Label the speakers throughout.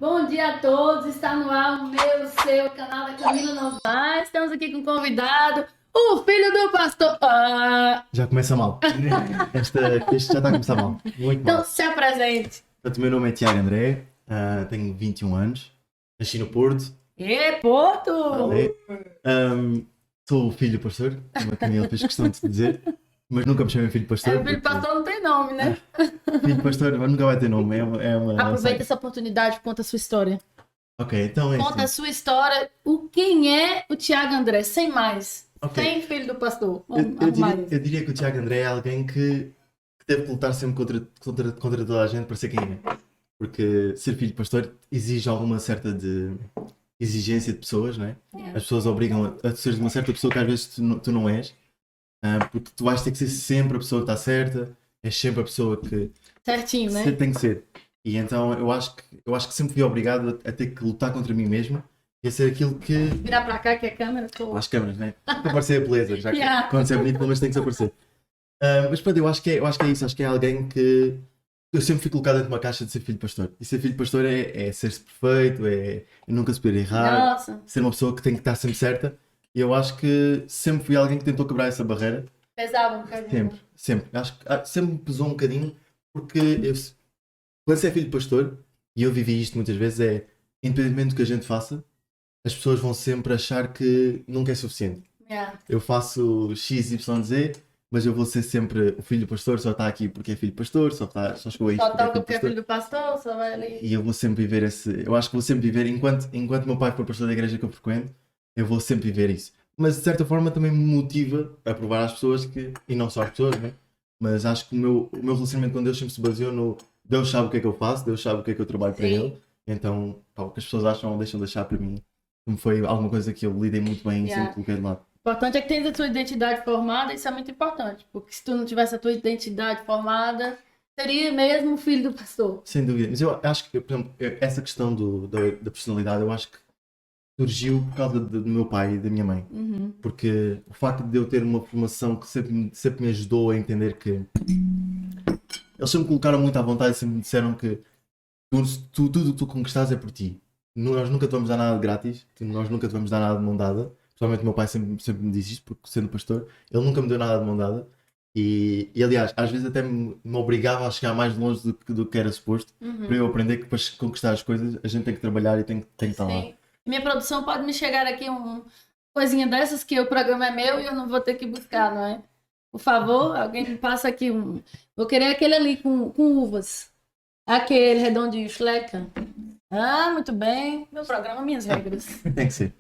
Speaker 1: Bom dia a todos, está no ar o meu, seu canal da Camila Novaes. Estamos aqui com um convidado, o filho do pastor.
Speaker 2: Já começa mal. Este já está a começar mal. Muito
Speaker 1: Então
Speaker 2: mal.
Speaker 1: se apresente.
Speaker 2: Portanto, o meu nome é Tiago André, tenho 21 anos, nasci no Porto,
Speaker 1: Porto!
Speaker 2: vale. Sou o filho do pastor, como a Camila fez questão de dizer, mas nunca me chamei filho de pastor.
Speaker 1: O filho do pastor não tem nome, né?
Speaker 2: Filho de pastor mas nunca vai ter nome.
Speaker 1: Aproveita essa oportunidade e conta a sua história.
Speaker 2: Ok, então é
Speaker 1: Conta a
Speaker 2: assim.
Speaker 1: sua história, quem é o Tiago André, sem mais.
Speaker 2: Ok.
Speaker 1: Sem filho do pastor.
Speaker 2: Eu,
Speaker 1: Vamos
Speaker 2: eu
Speaker 1: arrumar
Speaker 2: diria,
Speaker 1: isso.
Speaker 2: eu diria que o Tiago André é alguém que deve lutar sempre contra toda a gente para ser quem é. Porque ser filho de pastor exige alguma certa exigência de pessoas, não é?
Speaker 1: Yeah.
Speaker 2: As pessoas obrigam a seres uma certa pessoa que às vezes tu não és, porque tu vais ter que ser sempre a pessoa que está certa, és sempre a pessoa que
Speaker 1: Certinho, né?
Speaker 2: tem que ser. E então eu acho que sempre fui obrigado a ter que lutar contra mim mesmo e a ser aquilo que.
Speaker 1: Virar pra cá que é a câmera.
Speaker 2: Às câmaras, né? Para aparecer a beleza, já que
Speaker 1: Yeah.
Speaker 2: quando se é bonito, pelo menos tem que se aparecer. Mas pronto, eu acho que é isso, acho que é alguém que. Eu sempre fui colocado dentro de uma caixa de ser filho de pastor. E ser filho de pastor é ser-se perfeito, é nunca se poder errar,
Speaker 1: Nossa,
Speaker 2: ser uma pessoa que tem que estar sempre certa. E eu acho que sempre fui alguém que tentou quebrar essa barreira.
Speaker 1: pesava um bocadinho.
Speaker 2: Sempre, sempre. Acho que sempre me pesou um bocadinho, porque quando você é filho de pastor, e eu vivi isto muitas vezes, independentemente do que a gente faça, as pessoas vão sempre achar que nunca é suficiente.
Speaker 1: Yeah.
Speaker 2: Eu faço X, Y, Z, mas eu vou ser sempre o filho do pastor, só está aqui porque é filho do pastor, só chegou a isto
Speaker 1: Só
Speaker 2: porque é
Speaker 1: toca
Speaker 2: filho do
Speaker 1: porque é
Speaker 2: pastor.
Speaker 1: filho do pastor, só vai ali.
Speaker 2: E eu vou sempre viver eu acho que vou sempre viver, enquanto meu pai for pastor da igreja que eu frequento, eu vou sempre viver isso. Mas de certa forma também me motiva a provar às pessoas que, e não só às pessoas, né? Mas acho que o meu relacionamento com Deus sempre se baseou no Deus sabe o que é que eu faço, Deus sabe o que é que eu trabalho para
Speaker 1: Sim.
Speaker 2: Ele, então pá, o que as pessoas acham ou deixam de achar para mim, como foi alguma coisa que eu lidei muito bem e
Speaker 1: Yeah.
Speaker 2: sempre coloquei de lado.
Speaker 1: O importante é que tenha a tua identidade formada, isso é muito importante. Porque se tu não tivesse a tua identidade formada, seria mesmo filho do pastor.
Speaker 2: Sem dúvida, mas eu acho que, por exemplo, essa questão da personalidade, eu acho que surgiu por causa do meu pai e da minha mãe.
Speaker 1: Uhum.
Speaker 2: Porque o facto de eu ter uma formação que sempre me ajudou a entender que eles sempre me colocaram muito à vontade e sempre me disseram que tudo o que tu conquistares é por ti. Nós nunca te vamos dar nada de grátis, nós nunca te vamos dar nada de mão dada. Principalmente o meu pai sempre me disse isto, porque sendo pastor, ele nunca me deu nada de mão dada. E aliás, às vezes até me obrigava a chegar mais longe do que era suposto, para eu aprender que para conquistar as coisas a gente tem que trabalhar e tem que estar lá.
Speaker 1: Sim. Minha produção pode me chegar aqui uma coisinha dessas que o programa é meu e eu não vou ter que buscar, não é? Por favor, alguém me passa aqui um. Vou querer aquele ali com uvas. Aquele redondinho, chleca. Ah, muito bem. Meu programa, minhas regras.
Speaker 2: Tem que ser.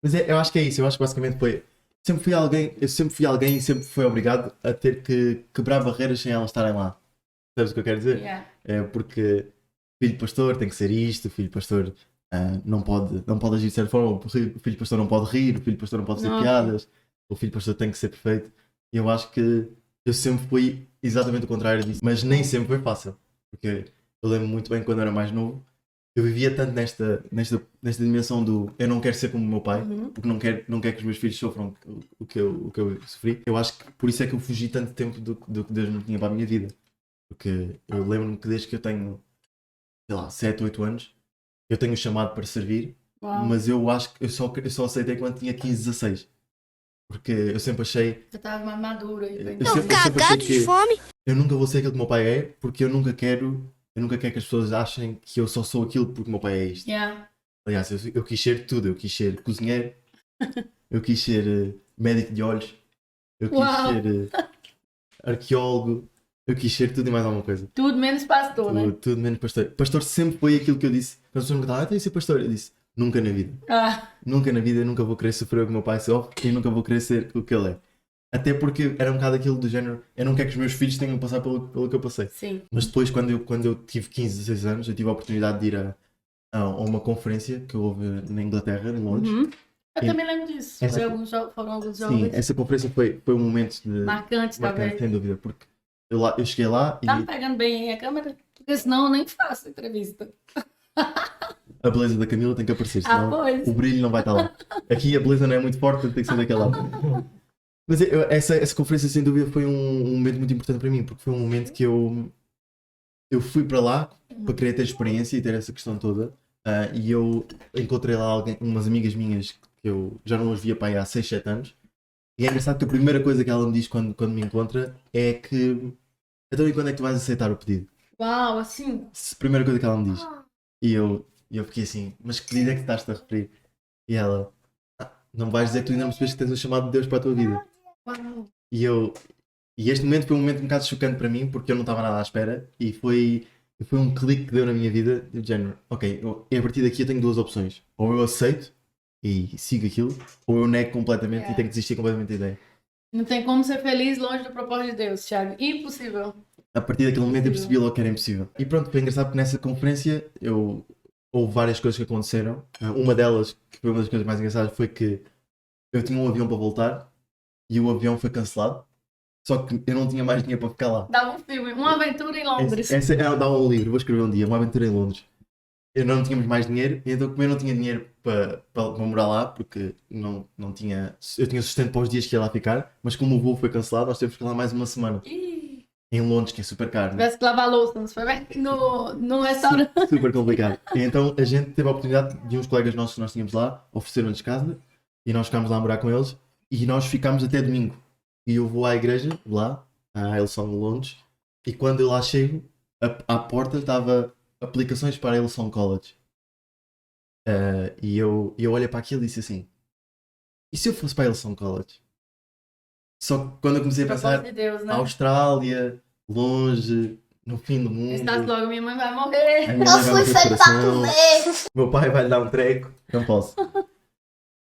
Speaker 2: Mas eu acho que é isso, eu acho que basicamente foi. Eu sempre fui alguém e sempre fui obrigado a ter que quebrar barreiras sem elas estarem lá. Sabes o que eu quero dizer?
Speaker 1: Yeah.
Speaker 2: É porque filho de pastor tem que ser isto, filho de pastor não pode agir de certa forma, o filho de pastor não pode rir, o filho de pastor não pode fazer
Speaker 1: Não.
Speaker 2: piadas, o filho de pastor tem que ser perfeito. E eu acho que eu sempre fui exatamente o contrário disso, mas nem sempre foi fácil. Porque eu lembro muito bem quando eu era mais novo, eu vivia tanto nesta dimensão do eu não quero ser como o meu pai,
Speaker 1: Uhum.
Speaker 2: porque não quero que os meus filhos sofram o que eu sofri. Eu acho que por isso é que eu fugi tanto tempo do que Deus não tinha para a minha vida. Porque eu lembro-me que desde que eu tenho, sei lá, 7, 8 anos, eu tenho o chamado para servir,
Speaker 1: Uau.
Speaker 2: mas eu acho que eu só aceitei quando tinha 15, 16. Porque eu sempre achei.
Speaker 1: Já estava mais maduro aí.
Speaker 2: Eu sempre achei
Speaker 3: Cagado de
Speaker 2: que
Speaker 3: fome.
Speaker 2: eu nunca vou ser aquilo que o meu pai é, porque eu nunca quero que as pessoas achem que eu só sou aquilo porque o meu pai é isto.
Speaker 1: Yeah.
Speaker 2: Aliás, eu quis ser tudo. Eu quis ser cozinheiro, eu quis ser médico de olhos, eu quis
Speaker 1: Uau.
Speaker 2: ser arqueólogo, eu quis ser tudo e mais alguma coisa.
Speaker 1: Tudo menos pastor, né?
Speaker 2: Tudo menos pastor. Pastor sempre foi aquilo que eu disse. Quando as pessoas me perguntavam, tenho que ser pastor. Eu disse, nunca na vida.
Speaker 1: Ah,
Speaker 2: Nunca na vida, eu nunca vou querer sofrer o que o meu pai sofre e nunca vou querer ser o que ele é. Até porque era um bocado aquilo do género, eu não quero que os meus filhos tenham que passar pelo que eu passei.
Speaker 1: sim.
Speaker 2: Mas depois, quando eu tive 15, 16 anos, eu tive a oportunidade de ir a uma conferência que houve na Inglaterra, em Londres.
Speaker 1: Uhum. Eu
Speaker 2: E-
Speaker 1: também lembro disso.
Speaker 2: essa-
Speaker 1: Foram alguns
Speaker 2: Sim,
Speaker 1: jogos
Speaker 2: essa conferência foi um momento
Speaker 1: marcantes,
Speaker 2: marcante,
Speaker 1: talvez.
Speaker 2: sem dúvida, porque eu cheguei lá e
Speaker 1: Tá me pegando bem a câmera? Porque senão eu nem faço entrevista.
Speaker 2: a beleza da Camila tem que aparecer, senão
Speaker 1: pois.
Speaker 2: o brilho não vai estar lá. Aqui a beleza não é muito forte, portanto tem que ser daquele lado. Mas essa conferência, sem dúvida, foi um momento muito importante para mim, porque foi um momento que eu fui para lá para querer ter experiência e ter essa questão toda, E eu encontrei lá umas amigas minhas que eu já não as via para aí há 6, 7 anos. E é engraçado que a primeira coisa que ela me diz quando me encontra é que então e quando é que tu vais aceitar o pedido?
Speaker 1: Uau, assim.
Speaker 2: Primeira coisa que ela me diz. E eu fiquei assim, mas que pedido é que estás-te a referir? E ela, não me vais dizer que tu ainda não percebes que tens o chamado de Deus para a tua vida.
Speaker 1: Uau.
Speaker 2: E eu, e este momento foi um momento um bocado chocante para mim, porque eu não estava nada à espera, e foi um clique que deu na minha vida, do género, ok, a partir daqui eu tenho duas opções. Ou eu aceito e sigo aquilo, ou eu nego completamente e tenho que desistir completamente da ideia.
Speaker 1: Não tem como ser feliz longe do propósito de Deus, Thiago. Impossível.
Speaker 2: A partir daquele momento eu percebi logo que era impossível. E pronto, foi engraçado porque nessa conferência houve várias coisas que aconteceram. Uma delas, que foi uma das coisas mais engraçadas, foi que eu tinha um avião para voltar e o avião foi cancelado. Só que eu não tinha mais dinheiro para ficar lá.
Speaker 1: Dava um filme, Uma Aventura em Londres.
Speaker 2: Essa dá um livro, vou escrever um dia, Uma Aventura em Londres. Eu não tínhamos mais dinheiro, e então como eu não tinha dinheiro para morar lá, porque não tinha. Eu tinha sustento para os dias que ia lá ficar, mas como o voo foi cancelado, nós temos que ficar lá mais uma semana.
Speaker 1: Ih,
Speaker 2: Em Londres, que é super caro. Né?
Speaker 1: tivesse que lavar louça no restaurante.
Speaker 2: Super complicado. E então a gente teve a oportunidade de uns colegas nossos que nós tínhamos lá ofereceram-nos casa e nós ficámos lá a morar com eles e nós ficámos até domingo. E eu vou à igreja, lá, à Hillsong Londres, e quando eu lá chego, à porta estava aplicações para a Hillsong College. E eu olhei para aquilo e disse assim: e se eu fosse para a Hillsong College? Só que quando eu comecei a
Speaker 1: Propósito
Speaker 2: pensar,
Speaker 1: de Deus, né?
Speaker 2: Austrália, longe, no fim do mundo.
Speaker 1: Pensasse logo, minha mãe vai morrer.
Speaker 2: A minha
Speaker 3: Eu
Speaker 2: mãe vai
Speaker 3: fui
Speaker 2: morrer de
Speaker 3: feito para
Speaker 2: coração,
Speaker 3: comer.
Speaker 2: meu pai vai lhe dar um treco, não posso.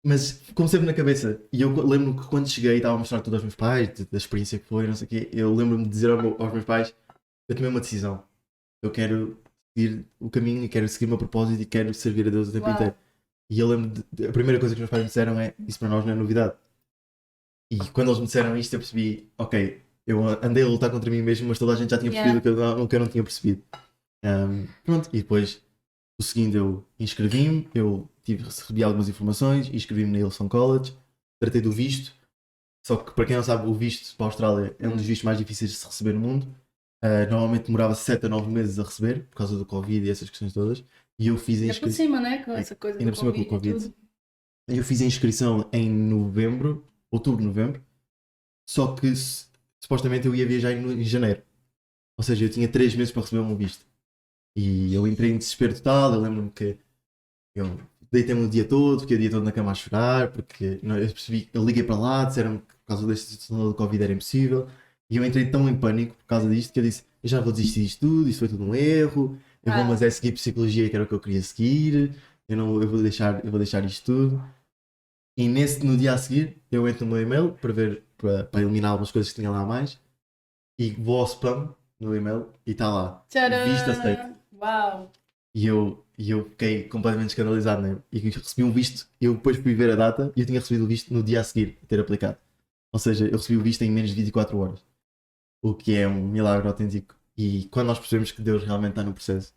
Speaker 2: Mas como sempre na cabeça, e eu lembro-me que quando cheguei estava a mostrar tudo aos meus pais, da experiência que foi, não sei o quê, eu lembro-me de dizer aos meus pais, eu tomei uma decisão, eu quero seguir o caminho e quero seguir o meu propósito e quero servir a Deus o tempo
Speaker 1: Uau.
Speaker 2: inteiro. E eu lembro a primeira coisa que os meus pais me disseram é, isso para nós não é novidade. E quando eles me disseram isto eu percebi, ok, eu andei a lutar contra mim mesmo, mas toda a gente já tinha percebido o que eu não tinha percebido. Pronto, e depois o seguinte, eu inscrevi-me, recebi algumas informações, inscrevi-me na Hillsong College, tratei do visto, só que para quem não sabe, o visto para a Austrália é um dos vistos mais difíceis de se receber no mundo. Normalmente demorava 7 a 9 meses a receber, por causa do Covid e essas questões todas, e eu fiz a
Speaker 1: É por
Speaker 2: inscrição.
Speaker 1: cima, né? Com essa coisa
Speaker 2: Ainda
Speaker 1: do
Speaker 2: por cima com o
Speaker 1: Covid.
Speaker 2: Covid. Eu fiz a inscrição em novembro, outubro, novembro, só que supostamente eu ia viajar em janeiro. Ou seja, eu tinha 3 meses para receber o meu visto. E eu entrei em desespero total, eu lembro-me que eu deitei-me o dia todo, fiquei o dia todo na cama a chorar, porque eu percebi, eu liguei para lá, disseram-me que por causa desta situação do Covid era impossível, e eu entrei tão em pânico por causa disto que eu disse, eu já vou desistir disto tudo, isto foi tudo um erro, eu vou mas é seguir psicologia que era o que eu queria seguir, eu vou deixar isto tudo. E no dia a seguir eu entro no meu e-mail para eliminar algumas coisas que tinha lá a mais, e vou ao spam no e-mail e está lá,
Speaker 1: Tcharam!
Speaker 2: visto aceito.
Speaker 1: Uau!
Speaker 2: E eu fiquei completamente escandalizado, né? E recebi um visto, eu depois fui ver a data e eu tinha recebido o visto no dia a seguir a ter aplicado. Ou seja, eu recebi o visto em menos de 24 horas. O que é um milagre autêntico. E quando nós percebemos que Deus realmente está no processo,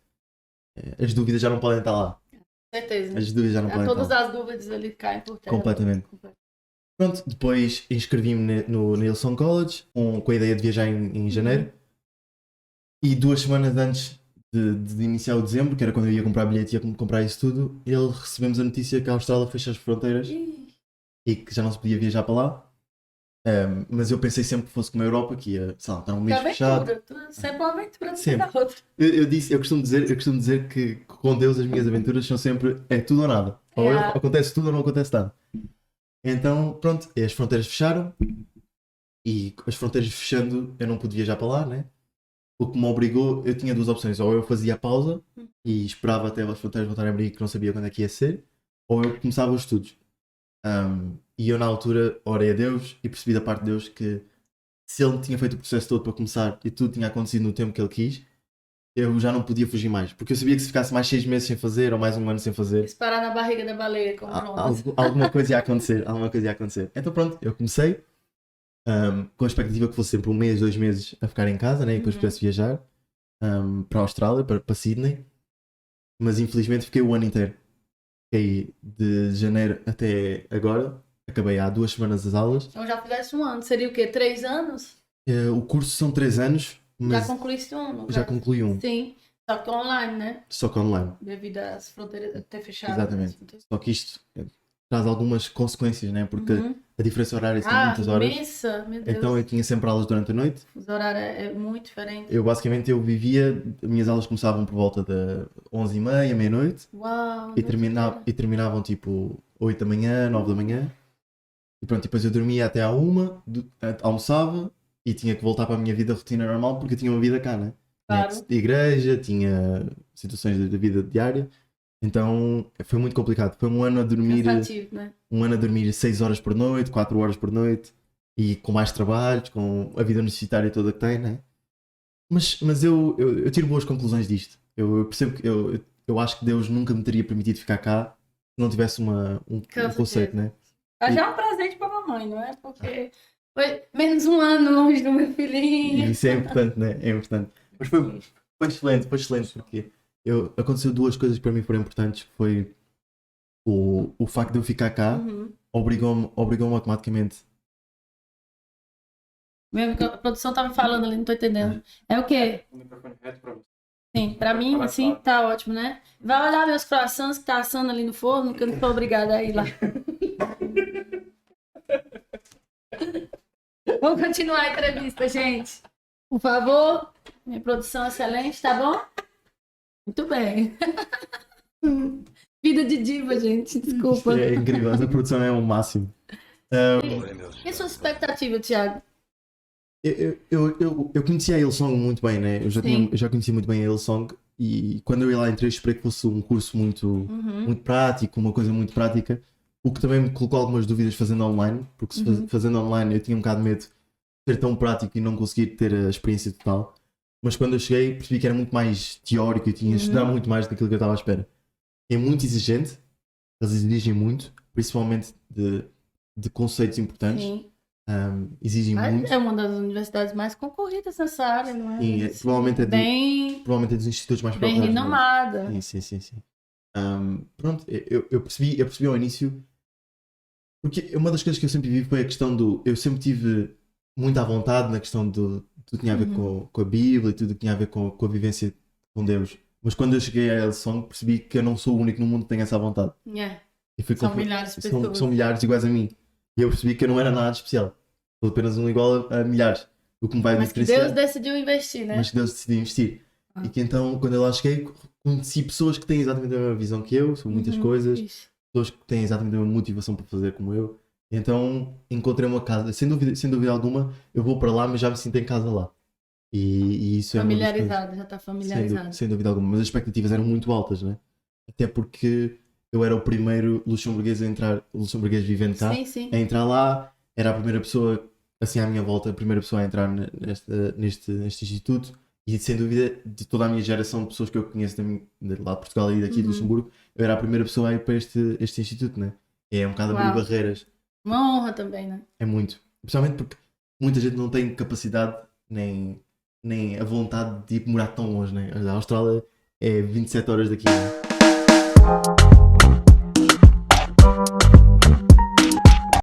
Speaker 2: as dúvidas já não podem estar lá.
Speaker 1: Certeza.
Speaker 2: As dúvidas já não podem estar
Speaker 1: Todas
Speaker 2: lá.
Speaker 1: as dúvidas ali caem por terra.
Speaker 2: Completamente. Pronto, depois inscrevi-me no Hillsong College com a ideia de viajar em janeiro. E 2 semanas antes de iniciar o dezembro, que era quando eu ia comprar bilhete e ia comprar isso tudo, recebemos a notícia que a Austrália fecha as fronteiras e que já não se podia viajar para lá. Mas eu pensei sempre que fosse como a Europa, que ia, sei lá, estar um mês fechado.
Speaker 1: Sempre uma aventura
Speaker 2: Sempre.
Speaker 1: da outra.
Speaker 2: Eu costumo dizer que com Deus as minhas aventuras são sempre é tudo ou nada. Ou acontece tudo ou não acontece nada. Então, pronto, as fronteiras fecharam e as fronteiras fechando eu não pude viajar para lá, né? O que me obrigou, eu tinha 2 opções, ou eu fazia a pausa e esperava até as fronteiras voltarem a abrir, que não sabia quando é que ia ser, ou eu começava os estudos. E eu na altura orei a Deus e percebi da parte de Deus que se Ele tinha feito o processo todo para começar e tudo tinha acontecido no tempo que Ele quis, eu já não podia fugir mais, porque eu sabia que se ficasse mais 6 meses sem fazer ou mais 1 ano sem fazer,
Speaker 1: Disparar na barriga da baleia, como Jonas.
Speaker 2: alguma coisa ia acontecer, Então pronto, eu comecei com a expectativa que fosse sempre 1 mês, 2 meses a ficar em casa, né? E depois pudesse viajar para a Austrália, para Sydney, mas infelizmente fiquei o ano inteiro. Fiquei de janeiro até agora, acabei há 2 semanas as aulas.
Speaker 1: Então já fizeste 1 ano, seria o quê? 3 anos?
Speaker 2: O curso são 3 anos, mas
Speaker 1: Já concluíste um ano?
Speaker 2: já concluí um.
Speaker 1: Sim. Só que online, né?
Speaker 2: só que online.
Speaker 1: Devido às fronteiras ter fechado.
Speaker 2: Exatamente. Só que isto traz algumas consequências, né? Porque
Speaker 1: Uhum.
Speaker 2: a diferença horária são muitas horas.
Speaker 1: Imensa, meu Deus.
Speaker 2: Então eu tinha sempre aulas durante a noite.
Speaker 1: O horário é muito diferente.
Speaker 2: Eu vivia, as minhas aulas começavam por volta de 11h30, meia-noite.
Speaker 1: Uau,
Speaker 2: E terminavam tipo 8 da manhã, 9 da manhã. E pronto, depois eu dormia até à 1, almoçava e tinha que voltar para a minha vida rotina normal porque eu tinha uma vida cá, né?
Speaker 1: Claro.
Speaker 2: Tinha igreja, tinha situações da vida diária. Então foi muito complicado. Foi um ano a dormir,
Speaker 1: Cansativo, né?
Speaker 2: 6 horas por noite, 4 horas por noite e com mais trabalhos, com a vida universitária toda que tem, né? Mas eu tiro boas conclusões disto. Eu percebo que eu acho que Deus nunca me teria permitido ficar cá se não tivesse um conceito, né?
Speaker 1: Já é um presente pra mamãe, não é? Porque foi menos um ano longe do meu
Speaker 2: E
Speaker 1: filhinho.
Speaker 2: isso é importante, né? É importante. Mas foi excelente, porque aconteceu duas coisas que para mim foram importantes. Foi o facto de eu ficar cá,
Speaker 1: Uhum.
Speaker 2: obrigou-me automaticamente.
Speaker 1: A produção tá me falando ali, não tô entendendo. É o quê?
Speaker 3: O microfone reto pra você.
Speaker 1: Sim, pra mim, assim, tá ótimo, né? Vai olhar meus croissants que tá assando ali no forno, que eu não tô obrigada a ir lá. Vamos continuar a entrevista, gente. Por favor. Minha produção é excelente, tá bom? Muito bem. Vida de diva, gente. Desculpa.
Speaker 2: É incrível, essa produção é o máximo.
Speaker 1: E sua expectativa, Thiago?
Speaker 2: Eu conhecia a Hillsong muito bem, né? Eu
Speaker 1: Sim.
Speaker 2: já conhecia muito bem a Hillsong e quando eu ia lá entrei esperei que fosse um curso muito prático, uma coisa muito prática, o que também me colocou algumas dúvidas fazendo online, porque fazendo online eu tinha um bocado de medo de ser tão prático e não conseguir ter a experiência total. Mas quando eu cheguei percebi que era muito mais teórico e tinha de estudar muito mais daquilo que eu estava à espera. É muito exigente, eles exigem muito, principalmente de conceitos importantes.
Speaker 1: Sim.
Speaker 2: Exigem muito.
Speaker 1: É uma das universidades mais concorridas nessa área, não é?
Speaker 2: Sim, provavelmente é dos institutos mais
Speaker 1: bem
Speaker 2: procurados.
Speaker 1: renomada.
Speaker 2: Sim. Pronto, eu percebi ao início, porque uma das coisas que eu sempre vi foi a questão eu sempre tive muito à vontade na questão do tudo que tinha a ver com a Bíblia e tudo que tinha a ver com a vivência com Deus. Mas quando eu cheguei a Hillsong percebi que eu não sou o único no mundo que tem essa vontade. E
Speaker 1: São milhares de pessoas.
Speaker 2: São milhares iguais a mim. E eu percebi que eu não era nada especial. Sou apenas um igual a milhares. O que me vai
Speaker 1: Mas que
Speaker 2: diferenciar.
Speaker 1: Deus decidiu investir, né?
Speaker 2: Mas que Deus decidiu investir. E que então, quando eu lá cheguei, conheci pessoas que têm exatamente a mesma visão que eu, sobre muitas coisas.
Speaker 1: Isso.
Speaker 2: Pessoas que têm exatamente a mesma motivação para fazer como eu. E então, encontrei uma casa. Sem dúvida alguma, eu vou para lá, mas já me sinto em casa lá. E isso é uma das coisas.
Speaker 1: Familiarizado, já está familiarizado.
Speaker 2: Sem dúvida alguma. Mas as expectativas eram muito altas, né? Até porque eu era o primeiro luxemburguês a entrar, luxemburguês vivendo cá,
Speaker 1: Sim.
Speaker 2: a entrar lá. Era a primeira pessoa, assim à minha volta, a primeira pessoa a entrar neste instituto. E sem dúvida, de toda a minha geração de pessoas que eu conheço de lá de Portugal e daqui de Luxemburgo, eu era a primeira pessoa a ir para este instituto, né? É um bocado abrir barreiras.
Speaker 1: Uma honra também, né?
Speaker 2: É muito. Principalmente porque muita gente não tem capacidade nem a vontade de ir morar tão longe, né? A Austrália é 27 horas daqui, né?